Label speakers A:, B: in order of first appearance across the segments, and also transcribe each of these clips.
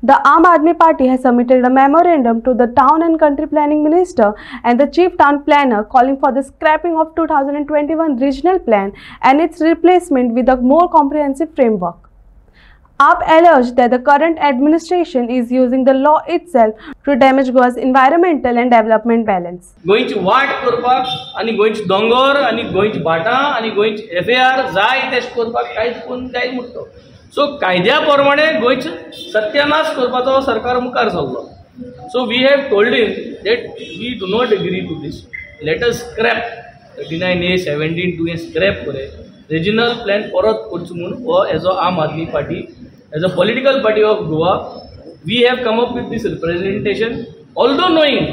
A: The Aam Aadmi Party has submitted a memorandum to the Town and Country Planning Minister and the Chief Town Planner calling for the scrapping of 2021 Regional Plan and its replacement with a more comprehensive framework. AAP alleged that the current administration is using the law itself to damage Goa's environmental and development balance.
B: गोंयची वाट करपाक आनी गोंयची दोंगर आनी गोंयची भाटां आनी गोंयची FAR जाय तेश करपाक कांयच कोण जाय म्हणटो. सो कायद्या प्रमाणे गोंयचो सत्यानाश करपाचो सरकार मुखार सरलो. So we have told him that we do not agree to this. Let us scrap 39A 17 to scrap करे रिजनल प्लॅन परत करचो म्हणून हो as a Aam Aadmi Party as a political party of Goa we have come up with this representation although knowing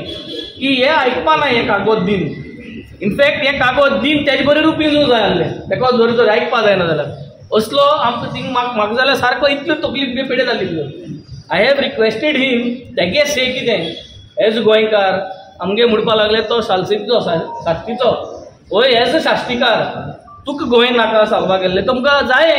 B: की हे आयकपा ना हे कागद दिन. इनफॅक्ट हे कागद दिन तेजे बरे रुपी न्हू जाय आसले तेका जर तर आयकपा जायना जाल्यार असलो आमचो थिंग म्हाका जाल्यार सारको इतल्यो तकलीफ बी पेडे जाल्ली. आय हॅव रिक्वेस्टेड हिम तेगे से कितें एज गोंयकार आमगे म्हणपा लागले तो सालसेतीचो शास्त्रीचो ओय एज शास्त्रीकार तुका गोंय नाका सालपा गेल्ले तुमकां जाय.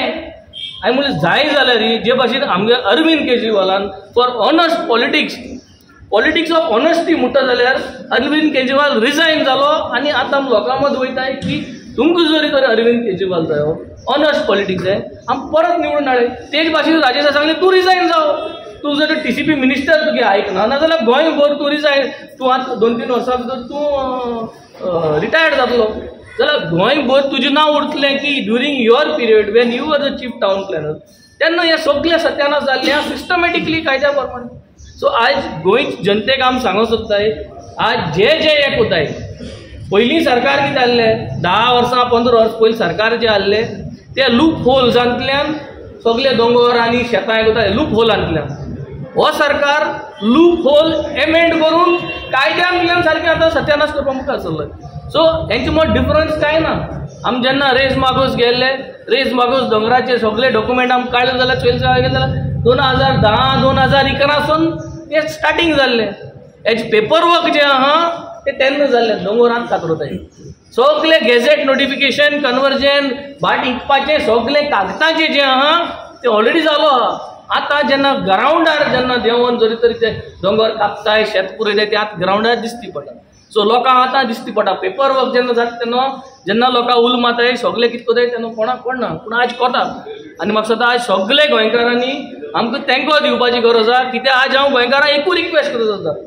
B: हांवें म्हणलें जाय जाल्यार जे भाशेन आमगे अरविंद केजरीवालान for honest politics of honesty म्हणटा जाल्यार अरविंद केजरीवाल रिजायन जालो आनी आतां लोकां मद वयताय की तुमकां जरी तर अरविंद केजरीवाल जायो ऑनस्ट पॉलिटिक्स जाय आमी परत निवडून हाडले. तेच भाशेन राजेशा सांगलें तूं रिजायन जावो. तूं जर TCP मिनिस्टर तुगे आयकना नाजाल्यार गोंयभर तूं रिजायन तूं आतां 2-3 वर्सां भितर तूं रिटायर्ड जातलो जाल्यार गोंयभर तुजें नांव उरतलें की during your period when you were the chief town planner तेन्ना हे सगळें सत्यानाश जाल्लें आहा सिस्टमॅटिकली कायद्या प्रमाणे. सो आज गोंय जनतेक आमी सांगूं सोदताय आज जे हे कोताय पयलीं सरकार कितें जाल्लें 10 वर्सां 15 वर्स पयलीं सरकार जे आहले ते लूप होल्सांतल्यान सगळे दोंगर आनी शेतां कोताय लूप होलांतल्यान हो सरकार लूप होल एमेंड करून कायद्यान सारकें आतां सत्यानाश करपाक मुखार सरलो. सो हेंचे मद डिफरन्स कांय ना. आमी जेन्ना रेज मागोस गेल्ले रेज मागोस दोंगराचे सगळे डॉक्युमेंट आमी काडले जाल्यार चोयले जाल्यार 2010 2011 सावन ते स्टार्टींग जाल्लें. हेजे पेपर वर्क जे आहा ते तेन्ना जाल्लें दोंगरांत कातरताय. सगळे गॅझेट नोटिफिकेशन कन्वर्जन भाट इकपाचें सगळें कागदाचें जें आहा तें ऑलरेडी जालो आहा. आतां जेन्ना ग्रावंडार जेन्ना देंवन जरी तरी ते दोंगर कापताय शेत पुरयताय ते आतां ग्रावंडार दिसती पडटा. सो लोकांक आतां दिसती पडटा पेपर वर्क जेन्ना जाता तेन्ना जेन्ना लोकां उल माताय सगळे कितें कोताय तेन्ना कोणाक कळना पूण आज कोता. आनी म्हाका सदां आज सगळे गोंयकारांनी आमकां तेंको दिवपाची गरज आहा कित्याक आज हांव गोंयकारांक एकूच रिक्वेस्ट करता जाता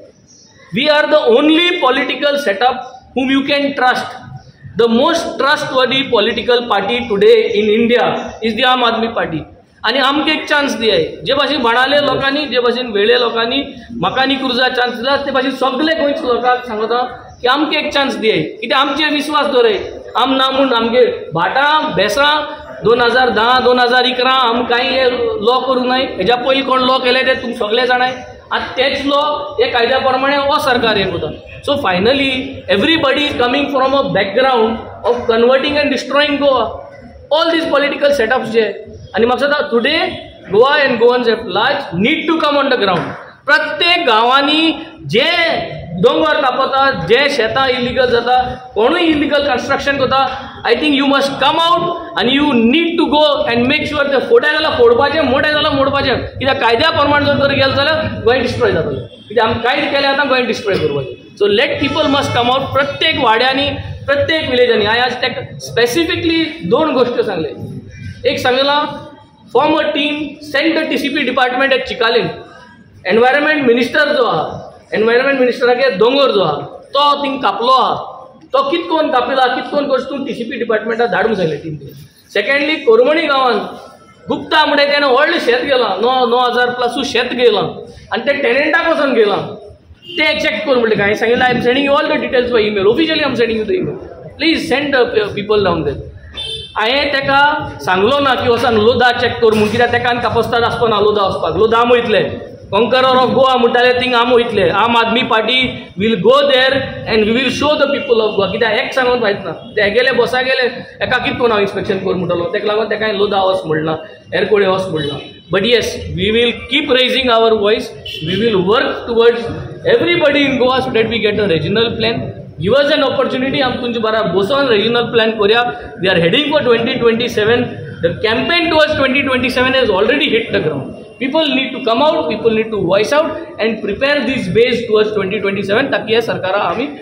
B: we are the only political setup whom you can trust. The most trustworthy political party today in India is the Aam Aadmi Party. आनी आमकां एक चान्स दियाय जे भाशेन बाणाले लोकांनी जे भाशेन वेळे लोकांनी म्हाका आनी क्रुजा चान्स दिला ते भाशेन सगळे गोंयच्या लोकांक सांगता की आमकां एक चान्स दियाय कित्याक आमचे विश्वास दवराय. आम ना म्हूण आमगे भाटां बेसां 2010 2011 आमी कांय लॉ करूं नाय. हेज्या पयलीं कोण लॉ केले ते तुमी सगळे जाणाय. आतां तेच लॉ हे कायद्या प्रमाणे हो सरकार हे करता. So finally everybody is coming from a background of converting and destroying Goa all these political setups जे आनी म्हाका दिसता today Goa and Goans at large need to come on the ground. प्रत्येक गांवांनी जे दोंगर कापता जे शेतां इलिगल जाता कोणूय इलिगल कन्स्ट्रक्शन करता I think you must come out आनी you need to go and make sure ते फोड्या जाल्यार फोडपाचें मोडे जाल्यार मोडपाचें कित्याक कायद्या प्रमाणे जर गेले जाल्यार गोंय डिस्ट्रॉय जातलें कित्याक आमी कांयच केलें आतां गोंय डिस्ट्रॉय करपाचें. So let people must come out प्रत्येक वाड्यांनी प्रत्येक विलेजांनी. हांवें आज ताका स्पेसिफिकली 2 गोश्टी सांगले. एक सांगलां form a team send the TCP department at Chicalim. Environment minister जो आहा एनवायरमेंट मिनिस्टरागे दोंगर जो आहा तो थिंग कापलो आहा तो कितकोन कापिला कितकोन गोश्ट तूं TCP डिपार्टमेंटाक धाडूंक सांगलें टीम. सेकंडली कोरमणी गांवांत गुप्ता म्हणटा तेणें व्हडलें शेत गेलां 9,000+ शेत गेलां आनी ते टेनंटाक वचून गेलां ते चॅक कर म्हणलें. हांवें सांगितलें I am sending you all the details by email officially I am sending you the email please send the people down there. हांवें ताका सांगलो ना की वचून लोदा चॅक कर म्हूण कित्याक ताका आनी कापस्ताद आसपा लोदा वचपाक. लोदा आमी वयतले conqueror of Goa म्हणटाले थिंग आमी वयतले. Aam Aadmi Party will go there and we will show the people of Goa कित्याक एक सांगून फायत ना. ते गेले बसा गेले एका कितकोन हांव इन्स्पेक्शन कर म्हणटलो ताका लागून ताका लोदा वच म्हणला एरकोडे वच म्हणला. But yes we will keep raising our voice we will work towards everybody in Goa so that we get a regional plan. Give us an opportunity आमी तुमचे बारा बसोन रिजनल प्लॅन करूया. We are heading for 2027. The campaign towards 2027 has already hit the ground. people need to come out, people need to voice out and prepare this base towards 2027 ताकी हे सरकारा आमी